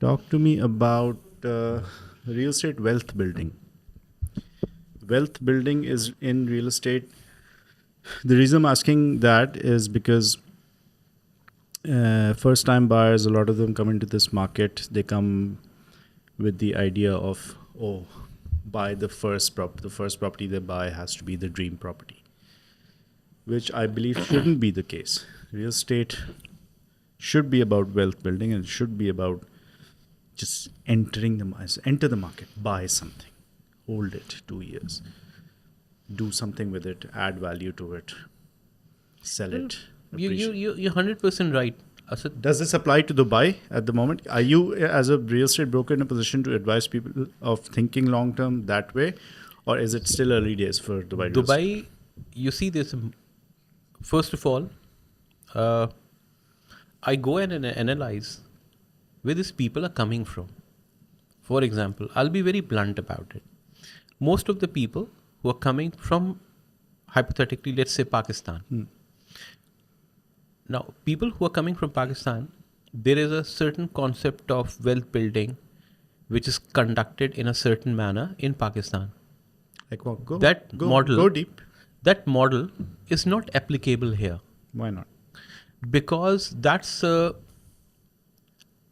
Talk to me about real estate wealth building. Wealth building is in real estate. The reason I'm asking that is because first time buyers, a lot of them come into this market, they come with the idea of, oh, buy the first property they buy has to be the dream property, which I believe shouldn't be the case. Real estate should be about wealth building, and it should be about just enter the market, buy something, hold it 2 years, do something with it, add value to it, sell it. You're 100% right, Asad. Does this apply to Dubai at the moment? Are you, as a real estate broker, in a position to advise people of thinking long term that way, or is it still early days for Dubai? Dubai, you see this. First of all, I go and analyze where these people are coming from. For example, I'll be very blunt about it. Most of the people who are coming from, hypothetically, let's say Pakistan. Now, people who are coming from Pakistan, there is a certain concept of wealth building which is conducted in a certain manner in Pakistan. Like what? Go deep. That model is not applicable here. Why not? Because that's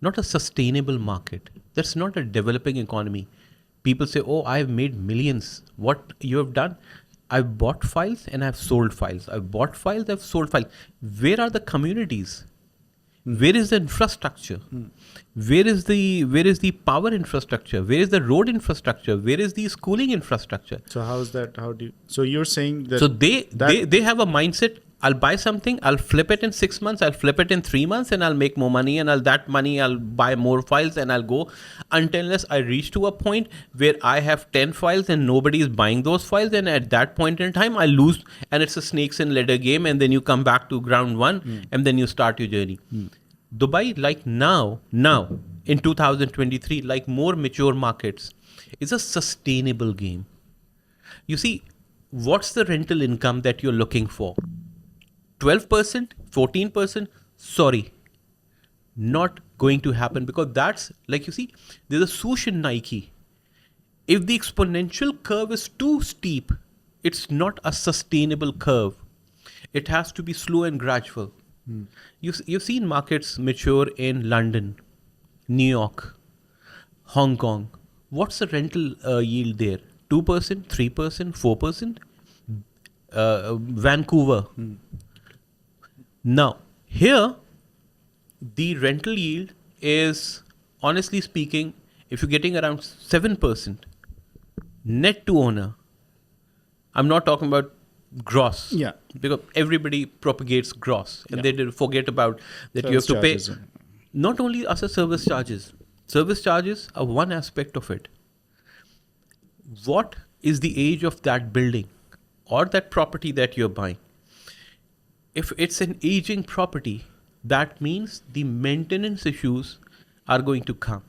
not a sustainable market. That's not a developing economy. People say, oh, I've made millions. What you have done? I've bought files and I've sold files. I've bought files, I've sold files. Where are the communities? Where is the infrastructure? Where is the power infrastructure? Where is the road infrastructure? Where is the schooling infrastructure? So how is that? So you're saying that? So they have a mindset. I'll buy something, I'll flip it in 6 months, I'll flip it in 3 months, and I'll make more money, and I'll buy more files, and I'll go unless I reach to a point where I have 10 files and nobody is buying those files, and at that point in time I lose, and it's a snakes and ladder game, and then you come back to ground one, and then you start your journey. Dubai, like now in 2023, like more mature markets, is a sustainable game. You see, what's the rental income that you're looking for? 12%, 14%, sorry, not going to happen, because that's, like, you see, there's a swoosh in Nike. If the exponential curve is too steep, it's not a sustainable curve. It has to be slow and gradual. You've seen markets mature in London, New York, Hong Kong. What's the rental yield there? 2%, 3%, 4%? Vancouver. Now, here, the rental yield is, honestly speaking, if you're getting around 7% net to owner, I'm not talking about gross. Yeah. Because everybody propagates gross, and they forget about that Service you have to charges. pay. Not only as a service charges. Service charges are one aspect of it. What is the age of that building or that property that you're buying? If it's an aging property, that means the maintenance issues are going to come.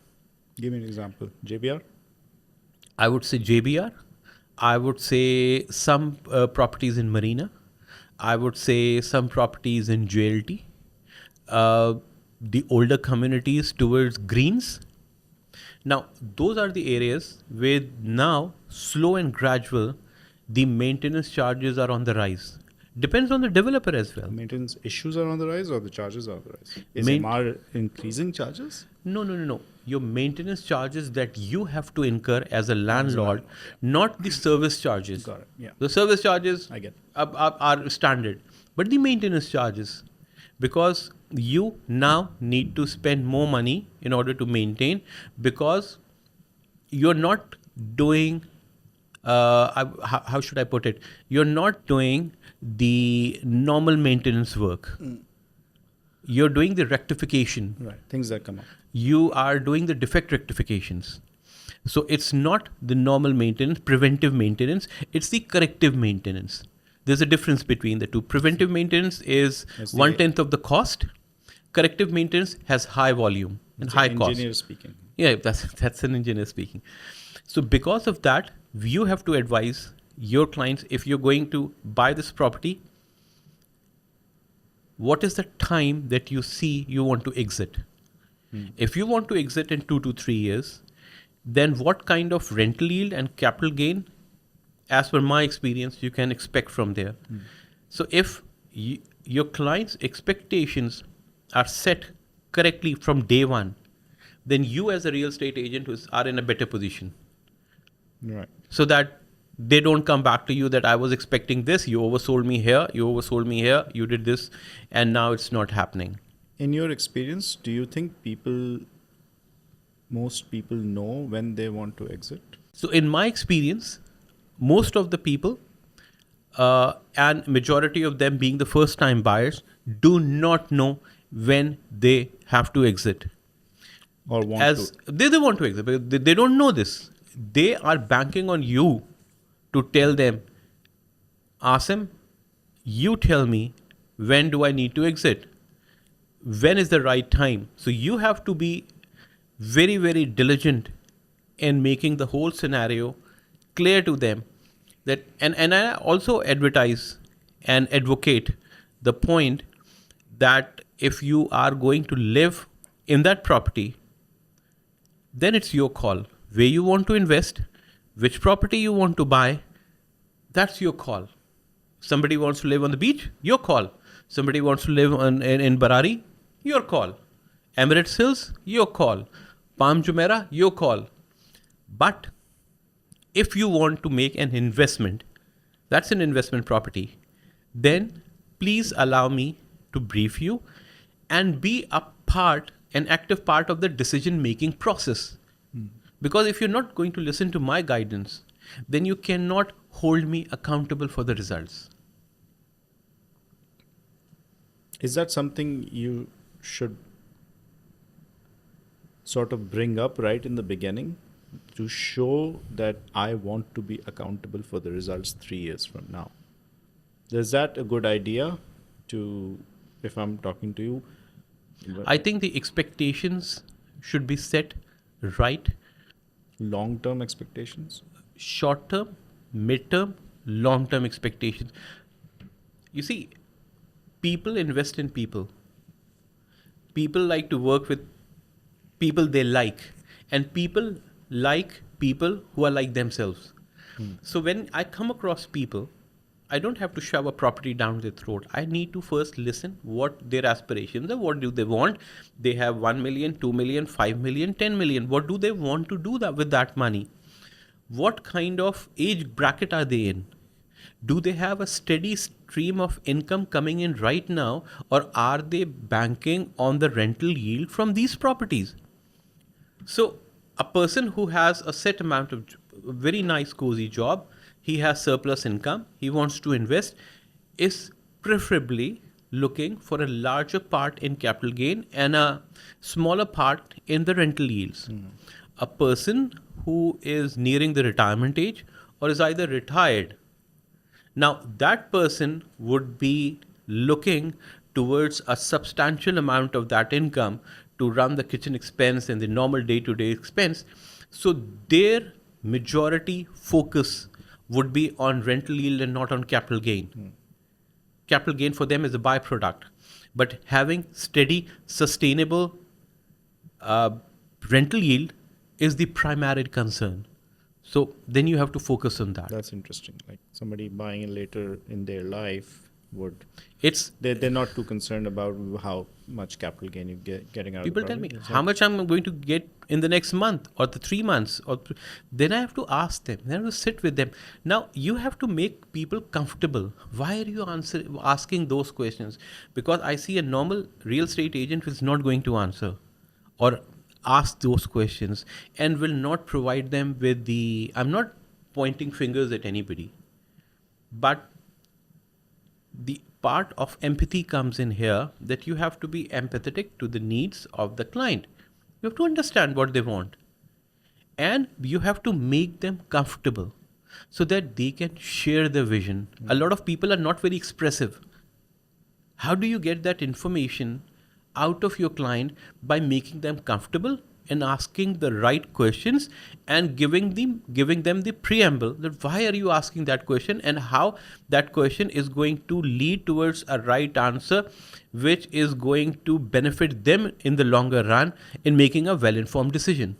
Give me an example. JBR? I would say JBR. I would say some properties in Marina. I would say some properties in JLT. The older communities towards Greens. Now, those are the areas where now, slow and gradual, the maintenance charges are on the rise. Depends on the developer as well. Maintenance issues are on the rise, or the charges are on the rise? Is MR increasing charges? No. Your maintenance charges that you have to incur as a landlord, not the service charges. Got it. Yeah. The service charges I get are standard. But the maintenance charges, because you now need to spend more money in order to maintain, because you're not doing, how should I put it? You're not doing the normal maintenance work. You're doing the rectification. Right. Things that come up. You are doing the defect rectifications. So it's not the normal maintenance, preventive maintenance, it's the corrective maintenance. There's a difference between the two. Preventive maintenance is 1/10 of the cost. Corrective maintenance has high volume and high cost. Engineer speaking. Yeah, that's an engineer speaking. So because of that, you have to advise your clients, if you're going to buy this property, what is the time that you see you want to exit? If you want to exit in 2 to 3 years, then what kind of rental yield and capital gain, as per my experience, you can expect from there? So if your client's expectations are set correctly from day one, then you as a real estate agent are in a better position. Right. So that they don't come back to you that I was expecting this, you oversold me here, you did this, and now it's not happening. In your experience, do you think most people know when they want to exit? So in my experience, most of the people, and majority of them being the first time buyers, do not know when they have to exit. Or want As to? they want to exit, but they don't know this. They are banking on you to tell them, Asim, you tell me, when do I need to exit? When is the right time? So you have to be very, very diligent in making the whole scenario clear to them. That and I also advertise and advocate the point that if you are going to live in that property, then it's your call. Where you want to invest, which property you want to buy, that's your call. Somebody wants to live on the beach, your call. Somebody wants to live in Barari, your call. Emirates Hills, your call. Palm Jumeirah, your call. But if you want to make an investment, that's an investment property, then please allow me to brief you and be an active part of the decision making process. Because if you're not going to listen to my guidance, then you cannot hold me accountable for the results. Is that something you should sort of bring up right in the beginning to show that I want to be accountable for the results 3 years from now? Is that a good idea if I'm talking to you? I think the expectations should be set right. Long-term expectations? Short term, mid term, long term expectations. You see, people invest in people. People like to work with people they like, and people like people who are like themselves. So when I come across people, I don't have to shove a property down their throat. I need to first listen what their aspirations are. What do they want? They have 1 million, 2 million, 5 million, 10 million. What do they want to do with that money? What kind of age bracket are they in? Do they have a steady stream of income coming in right now, or are they banking on the rental yield from these properties? So a person who has a set amount of very nice cozy job, he has surplus income, he wants to invest, is preferably looking for a larger part in capital gain and a smaller part in the rental yields. A person who is nearing the retirement age or is either retired, now that person would be looking towards a substantial amount of that income to run the kitchen expense and the normal day-to-day expense. So their majority focus would be on rental yield and not on capital gain. Capital gain for them is a byproduct. But having steady, sustainable rental yield is the primary concern. So then you have to focus on that. That's interesting. Like somebody buying it later in their life It's they're not too concerned about how much capital gain you're getting out people of the tell me property. how much I'm going to get in the next month or the 3 months, then I have to ask them. Then I have to sit with them. Now you have to make people comfortable. Why are you asking those questions? Because I see a normal real estate agent who is not going to answer or ask those questions and will not provide them with the. I'm not pointing fingers at anybody, but the part of empathy comes in here, that you have to be empathetic to the needs of the client. You have to understand what they want. And you have to make them comfortable so that they can share their vision. A lot of people are not very expressive. How do you get that information out of your client? By making them comfortable and asking the right questions and giving them the preamble that why are you asking that question and how that question is going to lead towards a right answer which is going to benefit them in the longer run in making a well-informed decision.